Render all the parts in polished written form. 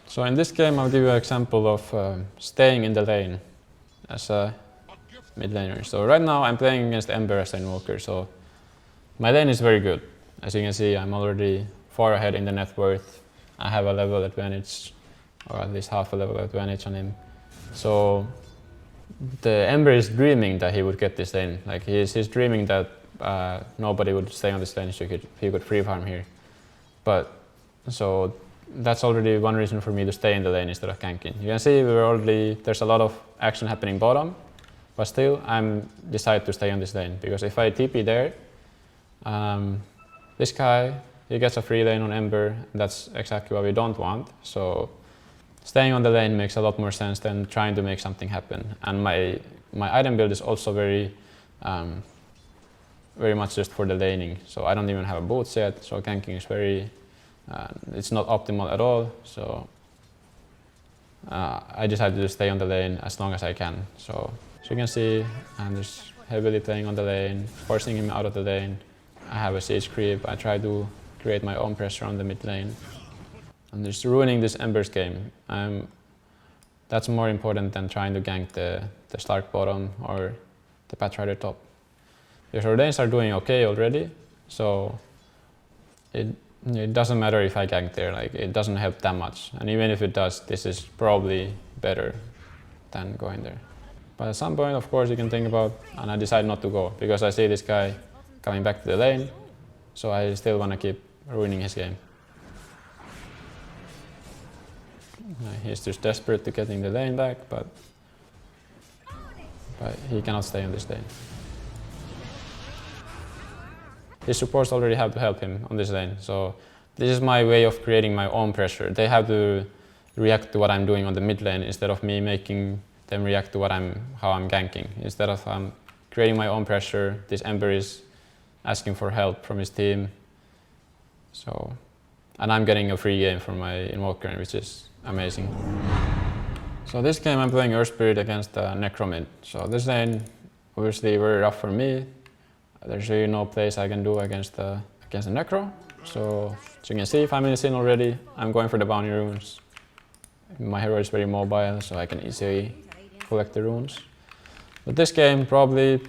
So in this game I'll give you an example of staying in the lane as a mid laner. So right now I'm playing against Ember as an invoker, so my lane is very good. As you can see, I'm already far ahead in the net worth. I have a level advantage, or at least half a level advantage on him. So the Ember is dreaming that he would get this lane. Like he's dreaming that nobody would stay on this lane, so he could free farm here. But so that's already one reason for me to stay in the lane instead of ganking. You can see there's a lot of action happening bottom, but still I'm decided to stay on this lane, because if I TP there, this guy, he gets a free lane on Ember, and that's exactly what we don't want. So staying on the lane makes a lot more sense than trying to make something happen. And my item build is also very much just for the laning. So I don't even have a boots yet, so ganking is it's not optimal at all. So I decided to stay on the lane as long as I can. So as you can see, I'm just heavily playing on the lane, forcing him out of the lane. I have a siege creep. I try to create my own pressure on the mid lane. I'm just ruining this Ember's game. That's more important than trying to gank the Stark bottom or the Pathrider top. Because our lanes are doing okay already, so it doesn't matter if I gank there, like it doesn't help that much. And even if it does, this is probably better than going there. But at some point, of course, you can think about, and I decide not to go, because I see this guy coming back to the lane, so I still want to keep ruining his game. He's just desperate to getting the lane back, but he cannot stay on this lane. His supports already have to help him on this lane, so this is my way of creating my own pressure. They have to react to what I'm doing on the mid lane instead of me making them react to how I'm ganking. Instead of creating my own pressure, this Ember is asking for help from his team. And I'm getting a free game from my invoker, which is amazing. So this game I'm playing Earth Spirit against Necro mid. So this lane obviously very rough for me. There's really no place I can do against the Necro. So as you can see, 5 minutes in already, I'm going for the bounty runes. My hero is very mobile, so I can easily collect the runes. But this game, probably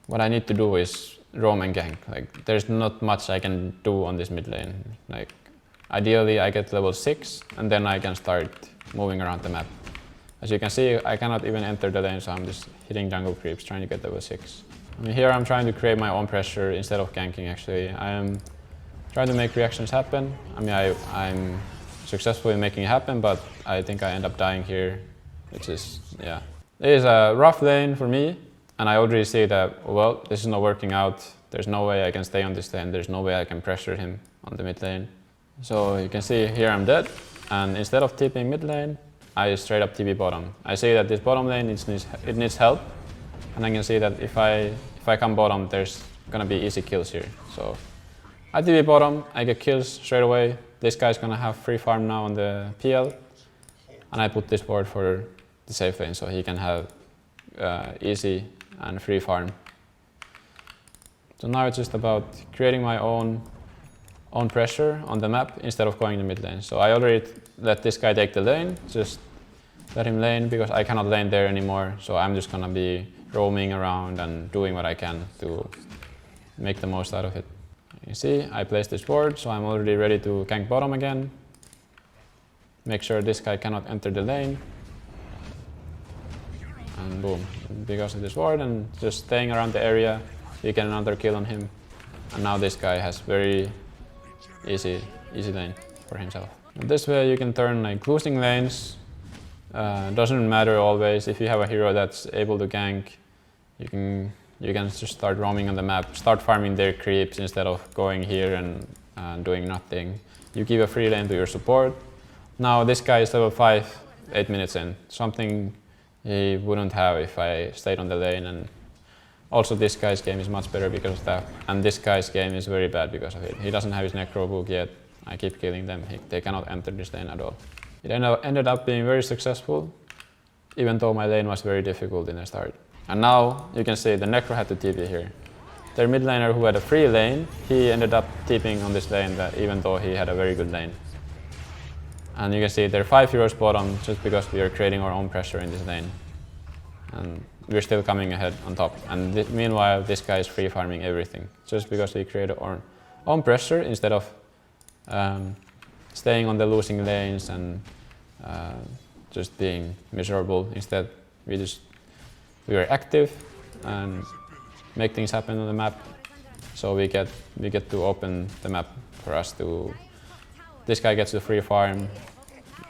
what I need to do is roam and gank. Like, there's not much I can do on this mid lane. Like, ideally I get level 6 and then I can start moving around the map. As you can see, I cannot even enter the lane, so I'm just hitting jungle creeps trying to get level 6. I mean, here I'm trying to create my own pressure instead of ganking actually. I am trying to make reactions happen. I mean, I'm successful in making it happen, but I think I end up dying here, which is, yeah. It is a rough lane for me, and I already see that, well, this is not working out. There's no way I can stay on this lane. There's no way I can pressure him on the mid lane. So you can see here I'm dead, and instead of TPing mid lane, I straight up TP bottom. I see that this bottom lane needs help, and I can see that if I come bottom, there's gonna be easy kills here. So I TP bottom, I get kills straight away. This guy's gonna have free farm now on the PL, and I put this board for the safe lane so he can have easy and free farm. So now it's just about creating my own pressure on the map instead of going to mid lane. So I already let this guy take the lane, just let him lane because I cannot lane there anymore. So I'm just gonna be roaming around and doing what I can to make the most out of it. You see, I placed this ward, so I'm already ready to gank bottom again. Make sure this guy cannot enter the lane. And boom, because of this ward and just staying around the area, you get another kill on him. And now this guy has very easy lane for himself. And this way you can turn like losing lanes. Doesn't matter always. If you have a hero that's able to gank, you can just start roaming on the map, start farming their creeps instead of going here and doing nothing. You give a free lane to your support. Now this guy is level 5, 8 minutes in. Something he wouldn't have if I stayed on the lane. And also this guy's game is much better because of that. And this guy's game is very bad because of it. He doesn't have his Necro book yet. I keep killing them. They cannot enter this lane at all. It ended up being very successful, even though my lane was very difficult in the start. And now you can see the Necro had to TP here. Their mid laner who had a free lane, he ended up TPing on this lane even though he had a very good lane. And you can see there are 5 heroes bottom just because we are creating our own pressure in this lane. And we're still coming ahead on top. And meanwhile, this guy is free farming everything just because we created our own pressure instead of staying on the losing lanes and just being miserable. Instead, we were active and make things happen on the map. So we get to open the map for us to. This guy gets the free farm.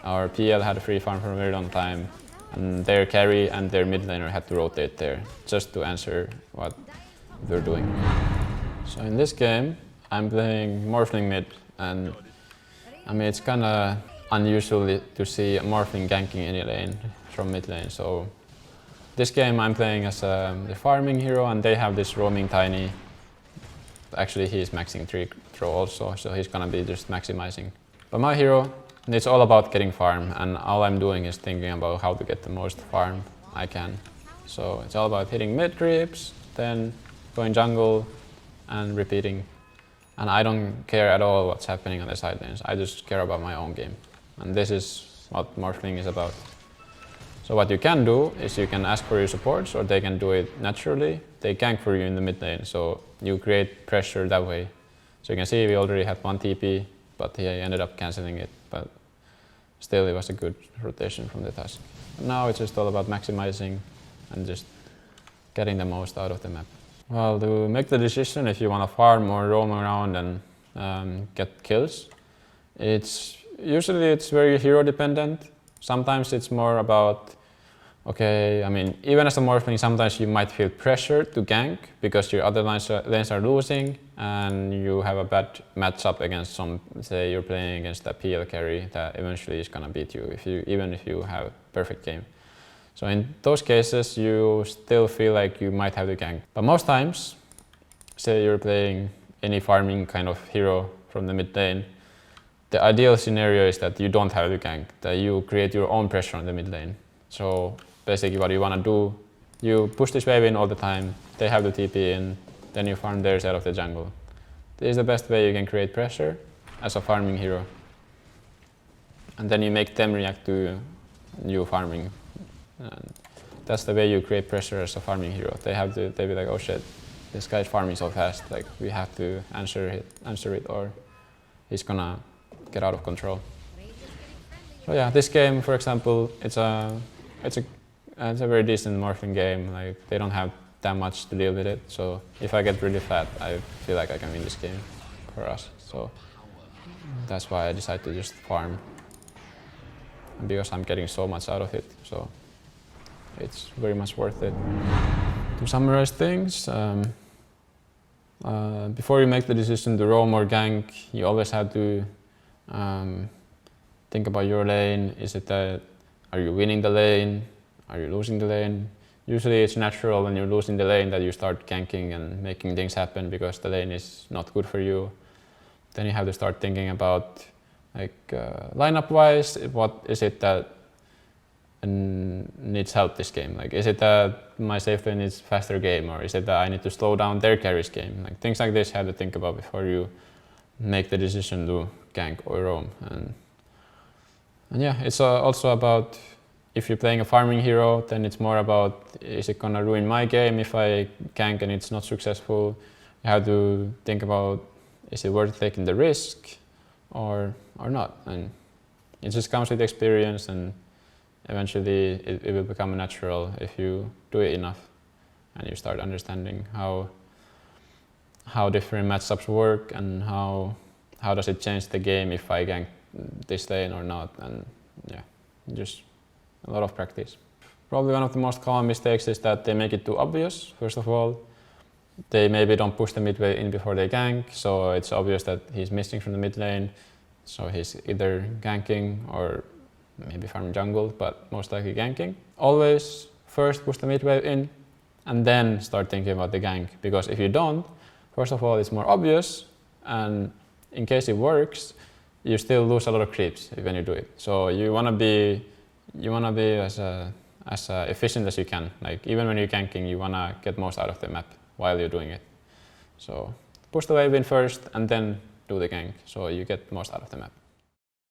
Our PL had a free farm for a very long time, and their carry and their mid laner had to rotate there just to answer what they're doing. So in this game, I'm playing Morphling mid, and I mean it's kind of unusual to see a Morphling ganking any lane from mid lane. So this game I'm playing as the farming hero, and they have this roaming tiny. Actually, he's maxing 3 throw also, so he's gonna be just maximizing. But my hero, it's all about getting farm, and all I'm doing is thinking about how to get the most farm I can. So it's all about hitting mid creeps, then going jungle, and repeating. And I don't care at all what's happening on the side lanes. I just care about my own game. And this is what Morphling is about. So what you can do is you can ask for your supports, or they can do it naturally. They gank for you in the mid lane, so you create pressure that way. So you can see we already had 1 TP, but he ended up cancelling it. But still, it was a good rotation from the task. Now it's just all about maximizing and just getting the most out of the map. Well, to make the decision if you want to farm or roam around and get kills, usually it's very hero dependent. Sometimes it's more about, okay, I mean, even as a Morphling, sometimes you might feel pressure to gank because your other lanes are losing and you have a bad matchup against say you're playing against a PL carry that eventually is gonna beat you, even if you have a perfect game. So in those cases, you still feel like you might have to gank. But most times, say you're playing any farming kind of hero from the mid lane, the ideal scenario is that you don't have to gank, that you create your own pressure on the mid lane. So basically what you want to do, you push this wave in all the time, they have the TP in, then you farm their side of the jungle. This is the best way you can create pressure as a farming hero. And then you make them react to you farming. And that's the way you create pressure as a farming hero. They'll be like, oh shit, this guy's farming so fast, like we have to answer it or he's gonna get out of control. So yeah, this game, for example, it's a very decent Morphling game. Like they don't have that much to deal with it. So if I get really fat, I feel like I can win this game for us. So that's why I decided to just farm, and because I'm getting so much out of it. So it's very much worth it. To summarize things, before you make the decision to roam or gank, you always have to think about your lane. Is it that, are you winning the lane? Are you losing the lane? Usually it's natural when you're losing the lane that you start ganking and making things happen because the lane is not good for you. Then you have to start thinking about, like, lineup wise, what is it that needs help this game? Like, is it that my safe lane needs faster game, or is it that I need to slow down their carry's game? Like, things like this you have to think about before you make the decision to gank or roam. And yeah, it's also about, if you're playing a farming hero, then it's more about, is it gonna ruin my game if I gank and it's not successful? You have to think about, is it worth taking the risk or not? And it just comes with experience, and eventually it will become natural if you do it enough and you start understanding how different matchups work and how does it change the game if I gank this lane or not. And yeah, just a lot of practice. Probably one of the most common mistakes is that they make it too obvious. First of all, they maybe don't push the mid wave in before they gank, so it's obvious that he's missing from the mid lane. So he's either ganking or maybe farming jungle, but most likely ganking. Always first push the mid wave in and then start thinking about the gank, because if you don't, first of all, it's more obvious, and in case it works, you still lose a lot of creeps when you do it. So you wanna be as efficient as you can. Like, even when you're ganking, you wanna get most out of the map while you're doing it. So push the wave in first and then do the gank, so you get most out of the map.